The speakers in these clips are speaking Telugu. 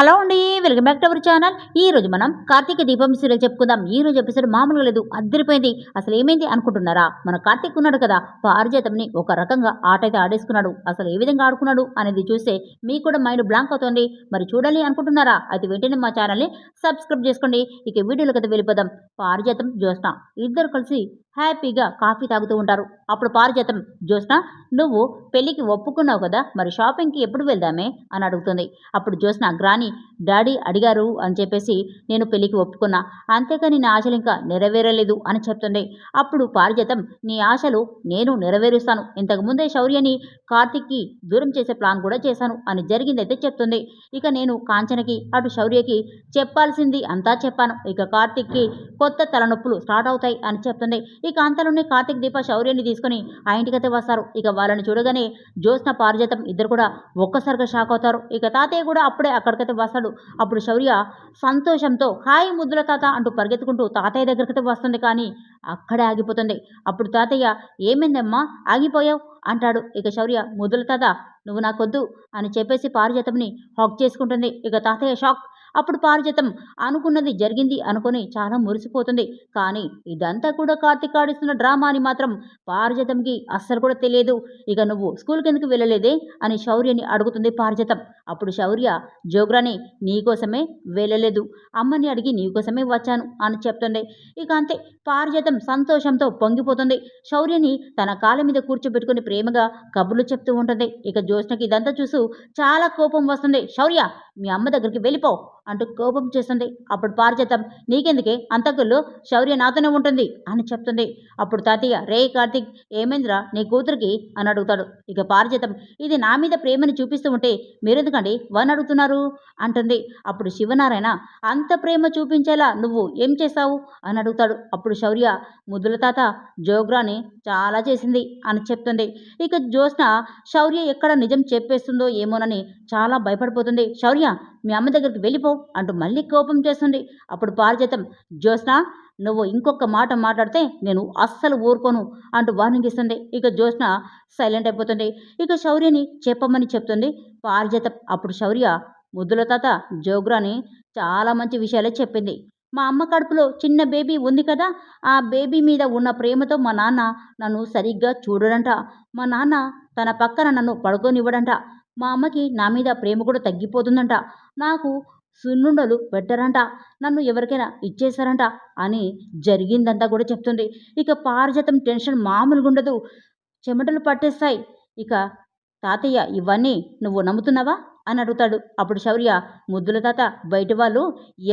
హలో అండి. Welcome back to our channel. ఈరోజు మనం కార్తీక దీపం సీరియల్ చెప్పుకుందాం. ఈరోజు ఎపిసోడ్ మామూలుగా లేదు, అద్దరిపోయింది. అసలు ఏమైంది అనుకుంటున్నారా? మన కార్తీక్ ఉన్నాడు కదా, పారిజాతంని ఒక రకంగా ఆట అయితే ఆడేసుకున్నాడు. అసలు ఏ విధంగా ఆడుకున్నాడు అనేది చూస్తే మీకు కూడా మైండ్ బ్లాంక్ అవుతుంది. మరి చూడాలి అనుకుంటున్నారా? అయితే వెంటనే మా ఛానల్ని సబ్స్క్రైబ్ చేసుకోండి. ఇక వీడియోలోకి అయితే వెళ్ళిపోదాం. పారిజాతం, జ్యోత్స్న ఇద్దరు కలిసి హ్యాపీగా కాఫీ తాగుతూ ఉంటారు. అప్పుడు పారిజాతం, జ్యోత్స్న నువ్వు పెళ్ళికి ఒప్పుకున్నావు కదా, మరి షాపింగ్కి ఎప్పుడు వెళ్దామే అని అడుగుతుంది. అప్పుడు జ్యోత్స్న, గ్రాని డాడీ అడిగారు అని చెప్పేసి నేను పెళ్ళికి ఒప్పుకున్నా, అంతేకాని నా ఆశలు ఇంకా నెరవేరలేదు అని చెప్తుంది. అప్పుడు పారిజాతం, నీ ఆశలు నేను నెరవేరుస్తాను, ఇంతకుముందే శౌర్యని కార్తిక్కి దూరం చేసే ప్లాన్ కూడా చేశాను అని జరిగిందైతే చెప్తుంది. ఇక నేను కాంచనకి అటు శౌర్యకి చెప్పాల్సింది అంతా చెప్పాను, ఇక కార్తిక్కి కొత్త తలనొప్పులు స్టార్ట్ అవుతాయి అని చెప్తుంది. ఇక అంతలోనే కార్తిక్, దీప శౌర్యని తీసుకుని ఆ ఇంటికైతే వస్తారు. ఇక వాళ్ళని చూడగానే జ్యోత్స్న, పారిజాతం ఇద్దరు కూడా ఒక్కసారిగా షాక్ అవుతారు. ఇక తాతయ్య కూడా అప్పుడే అక్కడికైతే వస్తాడు. అప్పుడు శౌర్య సంతోషంతో హాయ్ ముద్దుల తాత అంటూ పరిగెత్తుకుంటూ తాతయ్య దగ్గరికైతే వస్తుంది, కానీ అక్కడే ఆగిపోతుంది. అప్పుడు తాతయ్య, ఏమైందమ్మా ఆగిపోయావు అంటాడు. ఇక శౌర్య, ముద్దుల తాత నువ్వు నాకొద్దు అని చెప్పేసి పారిజాతంని హాక్ చేసుకుంటుంది. ఇక తాతయ్య షాక్. అప్పుడు పారిజాతం అనుకున్నది జరిగింది అనుకుని చాలా మురిసిపోతుంది. కానీ ఇదంతా కూడా కార్తీక్ ఆడిస్తున్న డ్రామా అని మాత్రం పారిజాతంకి అస్సలు కూడా తెలియదు. ఇక నువ్వు స్కూల్కి ఎందుకు వెళ్ళలేదే అని శౌర్యని అడుగుతుంది పారిజాతం. అప్పుడు శౌర్య, జోగ్రాని నీకోసమే వెళ్ళలేదు, అమ్మని అడిగి నీకోసమే వచ్చాను అని చెప్తుంది. ఇక అంతే, పారిజాతం సంతోషంతో పొంగిపోతుంది. శౌర్యని తన కాళ్ళ మీద కూర్చోబెట్టుకుని ప్రేమగా కబుర్లు చెప్తూ ఉంటుంది. ఇక జ్యోత్స్నకి ఇదంతా చూస్తూ చాలా కోపం వస్తుంది. శౌర్య, మీ అమ్మ దగ్గరికి వెళ్ళిపో అంటూ కోపం చేస్తుంది. అప్పుడు పారిజాతం, నీకెందుకే అంతకుల్లో, శౌర్య నాతోనే ఉంటుంది అని చెప్తుంది. అప్పుడు తాతయ్య, రే కార్తీక్ ఏమైందిరా నీ కూతురికి అని అడుగుతాడు. ఇక పారిజాతం, ఇది నా మీద ప్రేమని చూపిస్తూ ఉంటే మీరెందుకండి వన్ అడుగుతున్నారు అంటుంది. అప్పుడు శివనారాయణ, అంత ప్రేమ చూపించేలా నువ్వు ఏం చేశావు అని అడుగుతాడు. అప్పుడు శౌర్య, ముద్దుల తాత జోగ్రాని చాలా చేసింది అని చెప్తుంది. ఇక జ్యోత్స్న శౌర్య ఎక్కడ నిజం చెప్పేస్తుందో ఏమోనని చాలా భయపడిపోతుంది. శౌర్య, మీ అమ్మ దగ్గరికి వెళ్ళిపో అంటూ మళ్ళీ కోపం చేస్తుంది. అప్పుడు పారిజాతం, జ్యోత్స్న నువ్వు ఇంకొక మాట మాట్లాడితే నేను అస్సలు ఊరుకోను అంటూ వార్నింగ్ ఇస్తుంది. ఇక జ్యోత్స్న సైలెంట్ అయిపోతుంది. ఇక శౌర్యని చెప్పమని చెప్తుంది పారిజాతం. అప్పుడు శౌర్య, ముద్దుల తాత జోగ్రాని చాలా మంచి విషయాలే చెప్పింది. మా అమ్మ కడుపులో చిన్న బేబీ ఉంది కదా, ఆ బేబీ మీద ఉన్న ప్రేమతో మా నాన్న నన్ను సరిగ్గా చూడడంట, మా నాన్న తన పక్కన నన్ను పడుకోనివ్వడంట, మా అమ్మకి నా మీద ప్రేమ కూడా తగ్గిపోతుందంట, నాకు సున్నుండలు పెట్టరంట, నన్ను ఎవరికైనా ఇచ్చేశారంట అని జరిగిందంతా కూడా చెప్తుంది. ఇక పారిజాతం టెన్షన్ మామూలుగా ఉండదు, చెమటలు పట్టేస్తాయి. ఇక తాతయ్య ఇవన్నీ నువ్వు నమ్ముతున్నావా అని అడుగుతాడు. అప్పుడు శౌర్య, ముద్దుల తాత బయట వాళ్ళు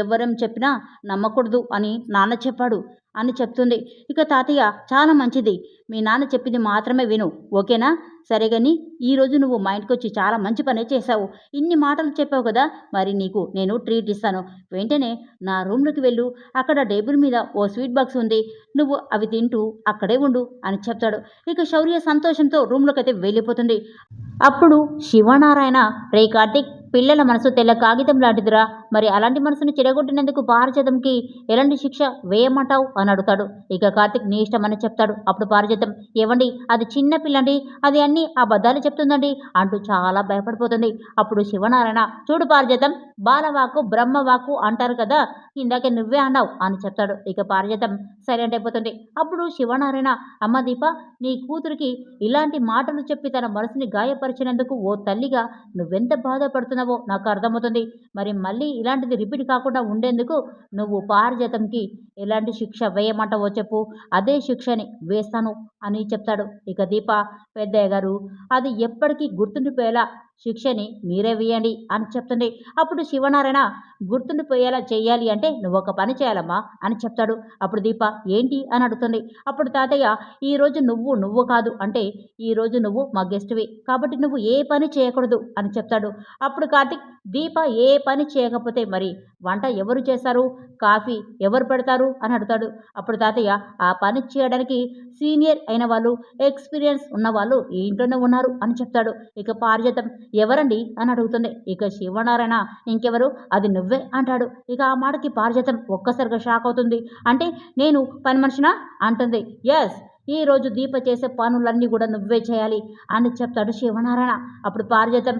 ఎవరేం చెప్పినా నమ్మకూడదు అని నాన్న చెప్పాడు అని చెప్తుంది. ఇక తాతయ్య, చాలా మంచిది, మీ నాన్న చెప్పింది మాత్రమే విను, ఓకేనా? సరే కానీ ఈరోజు నువ్వు మా ఇంటికి వచ్చి చాలా మంచి పనే చేశావు, ఇన్ని మాటలు చెప్పావు కదా, మరి నీకు నేను ట్రీట్ ఇస్తాను, వెంటనే నా రూమ్లోకి వెళ్ళు, అక్కడ టేబుల్ మీద ఓ స్వీట్ బాక్స్ ఉంది, నువ్వు అవి తింటూ అక్కడే ఉండు అని చెప్తాడు. ఇక శౌర్య సంతోషంతో రూమ్లోకి అయితే వెళ్ళిపోతుంది. అప్పుడు శివనారాయణ, రే కార్తీక్, పిల్లల మనసు తెల్ల కాగితం లాంటిదిరా, మరి అలాంటి మనసుని చెడగొట్టినందుకు పారిజాతంకి ఎలాంటి శిక్ష వేయమంటావు అని అడుగుతాడు. ఇక కార్తీక్ నీ ఇష్టం అని చెప్తాడు. అప్పుడు పారిజాతం, ఏవండి అది చిన్న పిల్లండి, అది అన్నీ అబద్ధాలు చెప్తుందండి అంటూ చాలా భయపడిపోతుంది. అప్పుడు శివనారాయణ, చూడు పారిజాతం, బాలవాకు బ్రహ్మవాకు అంటారు కదా, ఇందాకే నువ్వే అన్నావు అని చెప్తాడు. ఇక పారిజాతం సైలెంట్ అయిపోతుంది. అప్పుడు శివనారాయణ, అమ్మ దీప, నీ కూతురికి ఇలాంటి మాటలు చెప్పి తన మనసుని గాయపరిచినందుకు ఓ తల్లిగా నువ్వెంత బాధపడుతున్నావో నాకు అర్థమవుతుంది, మరి మళ్ళీ ఇలాంటిది రిపీట్ కాకుండా ఉండేందుకు నువ్వు పారిజాతంకి ఎలాంటి శిక్ష వేయమంటావో చెప్పు, అదే శిక్షని వేస్తాను అని చెప్తాడు. ఇక దీప, పెద్దయ్య గారు, అది ఎప్పటికీ గుర్తుండిపోయేలా శిక్షని మీరే వేయండి అని చెప్తుంది. అప్పుడు శివనారాయణ, గుర్తుండిపోయేలా చేయాలి అంటే నువ్వు ఒక పని చేయాలమ్మా అని చెప్తాడు. అప్పుడు దీప, ఏంటి అని అడుగుతుంది. అప్పుడు తాతయ్య, ఈరోజు నువ్వు కాదు అంటే ఈరోజు నువ్వు మా గెస్ట్వి, కాబట్టి నువ్వు ఏ పని చేయకూడదు అని చెప్తాడు. అప్పుడు కార్తీక్, దీప ఏ పని చేయకపోతే మరి వంట ఎవరు చేస్తారు, కాఫీ ఎవరు పెడతారు అని అడుగుతాడు. అప్పుడు తాతయ్య, ఆ పని చేయడానికి సీనియర్ అయిన వాళ్ళు, ఎక్స్పీరియన్స్ ఉన్న వాళ్ళు ఈ ఇంట్లోనే ఉన్నారు అని చెప్తాడు. ఇక పారిజాతం, ఎవరండి అని అడుగుతుంది. ఇక శివనారాయణ, ఇంకెవరు, అది నువ్వే అంటాడు. ఇక ఆ మాటకి పారిజాతం ఒక్కసారిగా షాక్ అవుతుంది. అంటే నేను పని మనిషినా అంటుంది. ఎస్, ఈరోజు దీప చేసే పనులన్నీ కూడా నువ్వే చేయాలి అని చెప్తాడు శివనారాయణ. అప్పుడు పారిజాతం,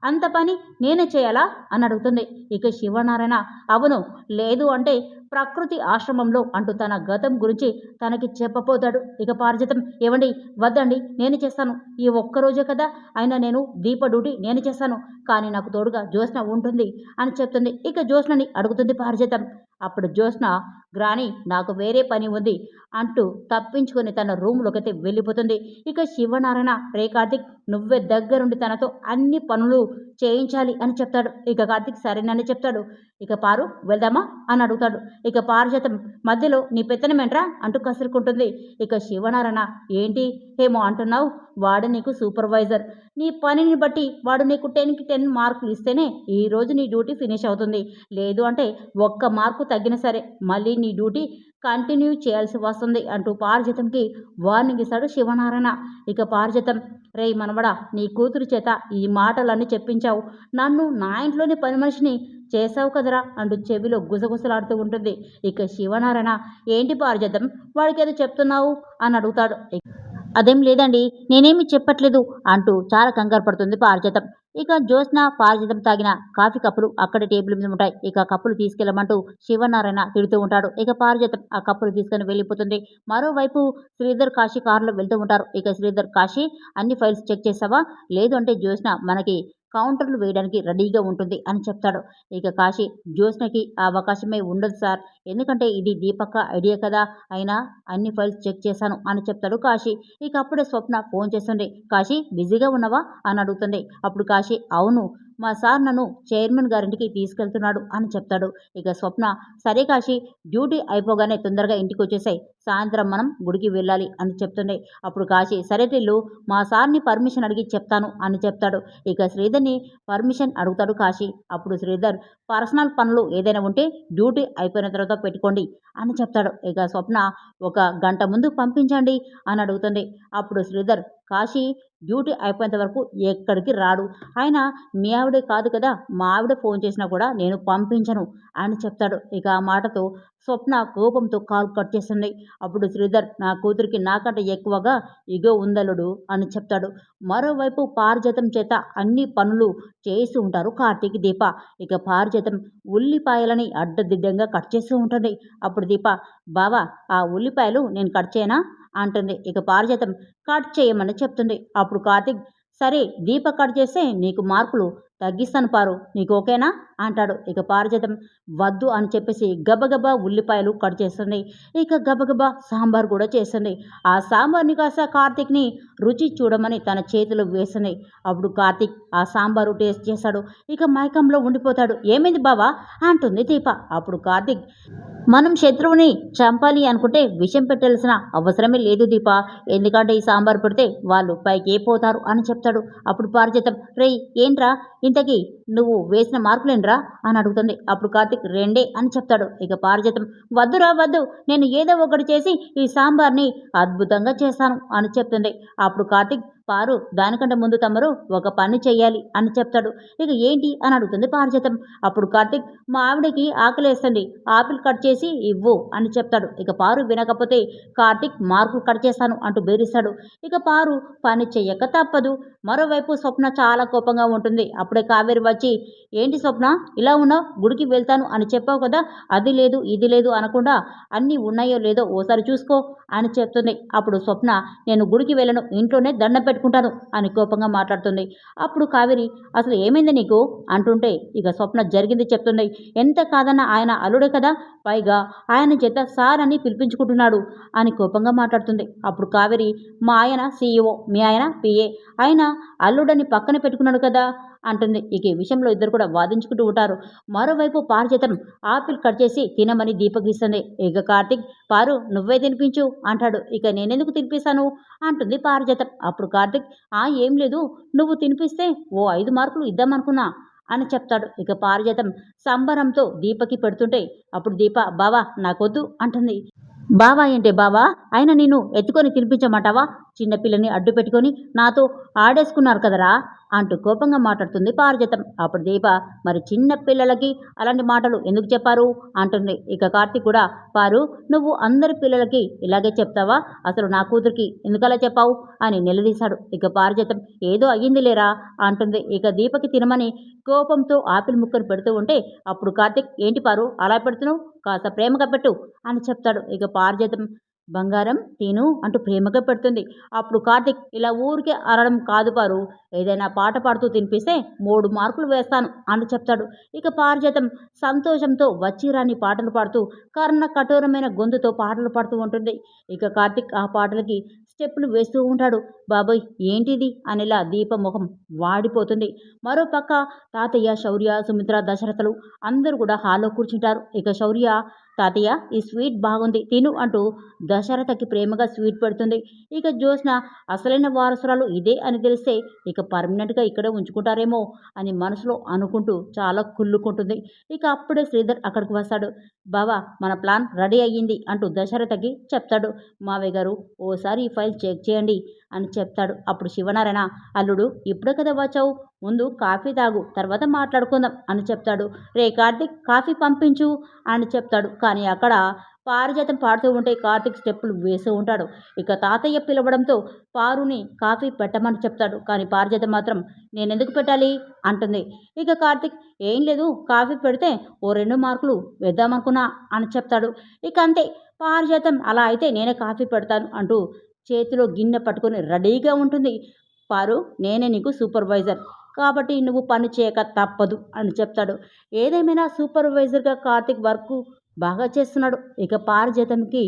అంత పని నేనే చేయాలా అని అడుగుతుంది. ఇక శివనారాయణ అవును, లేదు అంటే ప్రకృతి ఆశ్రమంలో అంటూ తన గతం గురించి తనకి చెప్పబోతాడు. ఇక పారిజాతం ఏవండి, వద్దండి, నేను చేస్తాను, ఈ ఒక్కరోజే కదా అయినా నేను దీప డ్యూటీ నేను చేస్తాను, కానీ నాకు తోడుగా జ్యోత్స్న ఉంటుంది అని చెప్తుంది. ఇక జ్యోత్స్నని అడుగుతుంది పారిజాతం. అప్పుడు జ్యోత్స్న గ్రాని నాకు వేరే పని ఉంది అంటూ తప్పించుకొని తన రూమ్లోకైతే వెళ్ళిపోతుంది. ఇక శివనారాయణ రే కార్తిక్, నువ్వే దగ్గరుండి తనతో అన్ని పనులు చేయించాలి అని చెప్తాడు. ఇక కార్తిక్ సరేనని చెప్తాడు. ఇక పారు వెళ్దామా అని అడుగుతాడు. ఇక పారిజాతం మధ్యలో నీ పెత్తనమేంట్రా అంటూ కసురుకుంటుంది. ఇక శివనారాయణ ఏంటి ఏమో అంటున్నావు, వాడు నీకు సూపర్వైజర్, నీ పనిని బట్టి వాడు నీకు 10కి 10 మార్కులు ఇస్తేనే ఈరోజు నీ డ్యూటీ ఫినిష్ అవుతుంది, లేదు అంటే ఒక్క మార్కు తగ్గినా సరే మళ్ళీ నీ డ్యూటీ కంటిన్యూ చేయాల్సి వస్తుంది అంటూ పారిజాతంకి వార్నింగ్ ఇస్తాడు శివనారాయణ. ఇక పారిజాతం రేయ్ మనవడా, నీ కూతురు చేత ఈ మాటలన్నీ చెప్పించావు, నన్ను నా ఇంట్లోని పని మనిషిని చేసావు కదరా అంటూ చెవిలో గుసగుసలాడుతూ ఉంటుంది. ఇక శివనారాయణ ఏంటి పారిజాతం, వాడికేదో చెప్తున్నావు అని అడుగుతాడు. అదేం లేదండి, నేనేమి చెప్పట్లేదు అంటూ చాలా కంగారు పడుతుంది పారిజాతం. ఇక జ్యోత్స్న పారిజాతం తాగిన కాఫీ కప్పులు అక్కడ టేబుల్ మీద ఉంటాయి. ఇక కప్పులు తీసుకెళ్ళమంటూ శివనారాయణ తిడుతూ ఉంటాడు. ఇక పారిజాతం ఆ కప్పులు తీసుకొని వెళ్ళిపోతుంది. మరోవైపు శ్రీధర్ కాశీ కారులో వెళ్తూ ఉంటారు. ఇక శ్రీధర్ కాశీ అన్ని ఫైల్స్ చెక్ చేసావా, లేదు అంటే జ్యోత్స్న మనకి కౌంటర్లు వేయడానికి రెడీగా ఉంటుంది అని చెప్తాడు. ఇక కాశీ జ్యోత్స్నకి ఆ అవకాశమే ఉండదు సార్, ఎందుకంటే ఇది దీపక్క ఐడియా కదా, అయినా అన్ని ఫైల్స్ చెక్ చేశాను అని చెప్తాడు కాశీ. ఇక అప్పుడే స్వప్న ఫోన్ చేస్తుంది. కాశీ బిజీగా ఉన్నావా అని అడుగుతుంది. అప్పుడు కాశీ అవును, మా సార్ నన్ను చైర్మన్ గారింటికి తీసుకెళ్తున్నాడు అని చెప్తాడు. ఇక స్వప్న సరే కాశీ, డ్యూటీ అయిపోగానే తొందరగా ఇంటికి వచ్చేసాయి, సాయంత్రం మనం గుడికి వెళ్ళాలి అని చెప్తుంది. అప్పుడు కాశీ సరే టిల్లు, మా సార్ని పర్మిషన్ అడిగి చెప్తాను అని చెప్తాడు. ఇక శ్రీధర్ని పర్మిషన్ అడుగుతాడు కాశీ. అప్పుడు శ్రీధర్ పర్సనల్ పనులు ఏదైనా ఉంటే డ్యూటీ అయిపోయిన తర్వాత పెట్టుకోండి అని చెప్తాడు. ఇక స్వప్న ఒక గంట ముందు పంపించండి అని అడుగుతుంది. అప్పుడు శ్రీధర్ కాశీ డ్యూటీ అయిపోయేంత వరకు ఎక్కడికి రాడు, ఆయన మీ ఆవిడే కాదు కదా, మా ఆవిడ ఫోన్ చేసినా కూడా నేను పంపించను అని చెప్తాడు. ఇక ఆ మాటతో స్వప్న కోపంతో కాల్ కట్ చేస్తుంది. అప్పుడు శ్రీధర్ నా కూతురికి నాకంటే ఎక్కువగా ఇగో ఉందలుడు అని చెప్తాడు. మరోవైపు పారిజాతం చేత అన్ని పనులు చేసి ఉంటారు కార్తీక్ దీప. ఇక పారిజాతం ఉల్లిపాయలని అడ్డదిడ్డంగా కట్ చేస్తూ ఉంటుంది. అప్పుడు దీప బావా ఆ ఉల్లిపాయలు నేను కట్ చేయనా అంటుంది. ఇక పారిజాతం కట్ చేయమని చెప్తుంది. అప్పుడు కార్తీక్ సరే దీప కట్ చేస్తే నీకు మార్కులు తగ్గిస్తాను పారు, నీకు ఓకేనా అంటాడు. ఇక పారిజాతం వద్దు అని చెప్పేసి గబగబా ఉల్లిపాయలు కట్ చేస్తుంది. ఇక గబగబా సాంబార్ కూడా చేస్తుంది. ఆ సాంబార్ని కాస్త కార్తీక్ని రుచి చూడమని తన చేతిలో వేస్తుంది. అప్పుడు కార్తీక్ ఆ సాంబారు టేస్ట్ చేశాడు. ఇక మైకంలో ఉండిపోతాడు. ఏమైంది బావా అంటుంది దీప. అప్పుడు కార్తీక్ మనం శత్రువుని చంపాలి అనుకుంటే విషం పెట్టాల్సిన అవసరమే లేదు దీప, ఎందుకంటే ఈ సాంబార్ పెడితే వాళ్ళు పైకి పోతారు అని చెప్తాడు. అప్పుడు పారిజాతం రేయ్ ఏంట్రా ఇంతకీ నువ్వు వేసిన మార్కులేంట్రా అని అడుగుతుంది. అప్పుడు కార్తీక్ రెండే అని చెప్తాడు. ఇక పారిజాతం వద్దురా వద్దు, నేను ఏదో ఒకటి చేసి ఈ సాంబార్ని అద్భుతంగా చేస్తాను అని చెప్తుంది. అప్పుడు కార్తీక్ పారు దానికంటే ముందు తమరు ఒక పని చెయ్యాలి అని చెప్తాడు. ఇక ఏంటి అని అడుగుతుంది పారిజాతం. అప్పుడు కార్తీక్ మా ఆవిడకి ఆకలేస్తుంది, ఆపిల్ కట్ చేసి ఇవ్వు అని చెప్తాడు. ఇక పారు వినకపోతే కార్తీక్ మార్కులు కట్ చేస్తాను అంటూ బెదిరిస్తాడు. ఇక పారు పని చెయ్యక తప్పదు. మరోవైపు స్వప్న చాలా కోపంగా ఉంటుంది. అప్పుడే కావేరి వచ్చి ఏంటి స్వప్న ఇలా ఉన్నావు, గుడికి వెళ్తాను అని చెప్పావు కదా, అది లేదు ఇది లేదు అనకుండా అన్నీ ఉన్నాయో లేదో ఓసారి చూసుకో అని చెప్తుంది. అప్పుడు స్వప్న నేను గుడికి వెళ్ళను, ఇంట్లోనే దండం పెట్టుకుంటాను అని కోపంగా మాట్లాడుతుంది. అప్పుడు కావేరి అసలు ఏమైంది నీకు అంటుంటే ఇక స్వప్న జరిగింది చెప్తుంది. ఎంత కాదన్నా ఆయన అల్లుడే కదా, పైగా ఆయన చేత సార్ అని పిలిపించుకుంటున్నాడు అని కోపంగా మాట్లాడుతుంది. అప్పుడు కావేరి మా ఆయన సీఈఓ, మీ ఆయన పిఏ, ఆయన అల్లుడని పక్కన పెట్టుకున్నాడు కదా అంటుంది. ఇక ఈ విషయంలో ఇద్దరు కూడా వాదించుకుంటూ ఉంటారు. మరోవైపు పారిజాతం ఆపిల్ కట్ చేసి తినమని దీపక్ ఇస్తుంది. ఇక కార్తీక్ పారు నువ్వే తినిపించు అంటాడు. ఇక నేనెందుకు తినిపిస్తాను అంటుంది పారిజాతం. అప్పుడు కార్తీక్ ఏం లేదు, నువ్వు తినిపిస్తే ఓ 5 మార్కులు ఇద్దామనుకున్నా అని చెప్తాడు. ఇక పారిజాతం సంబరంతో దీపకి పెడుతుంటే అప్పుడు దీప బావా నాకొద్దు అంటుంది. బావా ఏంటే బావా, ఆయన నిన్ను ఎత్తుకొని తినిపించమంటావా, చిన్నపిల్లని అడ్డు పెట్టుకొని నాతో ఆడేసుకున్నారు కదరా అంటూ కోపంగా మాట్లాడుతుంది పారిజాతం. అప్పుడు దీప మరి చిన్న పిల్లలకి అలాంటి మాటలు ఎందుకు చెప్పారు అంటుంది. ఇక కార్తీక్ కూడా పారు నువ్వు అందరి పిల్లలకి ఇలాగే చెప్తావా, అసలు నా కూతురికి ఎందుకలా చెప్పావు అని నిలదీశాడు. ఇక పారిజాతం ఏదో అయ్యింది లేరా అంటుంది. ఇక దీపకి తినమని కోపంతో ఆపిల్ ముక్కను పెడుతూ ఉంటే అప్పుడు కార్తీక్ ఏంటి పారు అలా పెడుతున్నావు, కాస్త ప్రేమగా పెట్టు అని చెప్తాడు. ఇక పారిజాతం బంగారం తిను అంటూ ప్రేమగా పెడుతుంది. అప్పుడు కార్తీక్ ఇలా ఊరికే అరడం కాదు పారు, ఏదైనా పాట పాడుతూ తినిపిస్తే 3 మార్కులు వేస్తాను అని చెప్తాడు. ఇక పారిజాతం సంతోషంతో వచ్చిరాని పాటలు పాడుతూ కర్ణ కఠోరమైన గొంతుతో పాటలు పాడుతూ ఉంటుంది. ఇక కార్తీక్ ఆ పాటలకి స్టెప్పులు వేస్తూ ఉంటాడు. బాబోయ్ ఏంటిది అనిలా దీప ముఖం వాడిపోతుంది. మరోపక్క తాతయ్య, శౌర్య, సుమిత్ర, దశరథలు అందరూ కూడా హాల్లో కూర్చుంటారు. ఇక శౌర్య తాతయ్య ఈ స్వీట్ బాగుంది తిను అంటూ దశరథకి ప్రేమగా స్వీట్ పెడుతుంది. ఇక జ్యోత్స్న అసలైన వారసురాలు ఇదే అని తెలిస్తే ఇక పర్మనెంట్గా ఇక్కడే ఉంచుకుంటారేమో అని మనసులో అనుకుంటూ చాలా కుళ్ళుకుంటుంది. ఇక అప్పుడే శ్రీధర్ అక్కడికి వస్తాడు. బావా మన ప్లాన్ రెడీ అయ్యింది అంటూ దశరథకి చెప్తాడు. మావయ్య గారు ఓసారి ఈ ఫైల్ చెక్ చేయండి అని చెప్తాడు. అప్పుడు శివనారాయణ అల్లుడు ఇప్పుడే కదా వచ్చావు, ముందు కాఫీ తాగు తర్వాత మాట్లాడుకుందాం అని చెప్తాడు. రే కార్తీక్ కాఫీ పంపించు అని చెప్తాడు. కానీ అక్కడ పారిజాతం పాడుతూ ఉంటే కార్తీక్ స్టెప్పులు వేస్తూ ఉంటాడు. ఇక తాతయ్య పిలవడంతో పారుని కాఫీ పెట్టమని చెప్తాడు. కానీ పారిజాతం మాత్రం నేనెందుకు పెట్టాలి అంటుంది. ఇక కార్తీక్ ఏం లేదు కాఫీ పెడితే ఓ 2 మార్కులు వేద్దామనుకున్నా అని చెప్తాడు. ఇక అంతే పారిజాతం అలా అయితే నేనే కాఫీ పెడతాను అంటూ చేతిలో గిన్నె పట్టుకొని రెడీగా ఉంటుంది. పారు నేనే నీకు సూపర్వైజర్ కాబట్టి నువ్వు పని చేయక తప్పదు అని చెప్తాడు. ఏదేమైనా సూపర్వైజర్గా కార్తీక్ వర్క్ బాగా చేస్తున్నాడు. ఇక పారిజాతంకి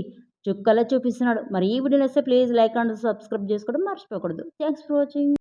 చుక్కలా చూపిస్తున్నాడు. మరి ఈ వీడియో నచ్చితే ప్లీజ్ లైక్ అండ్ సబ్స్క్రైబ్ చేసుకోవడం మర్చిపోకూడదు. Thanks for watching.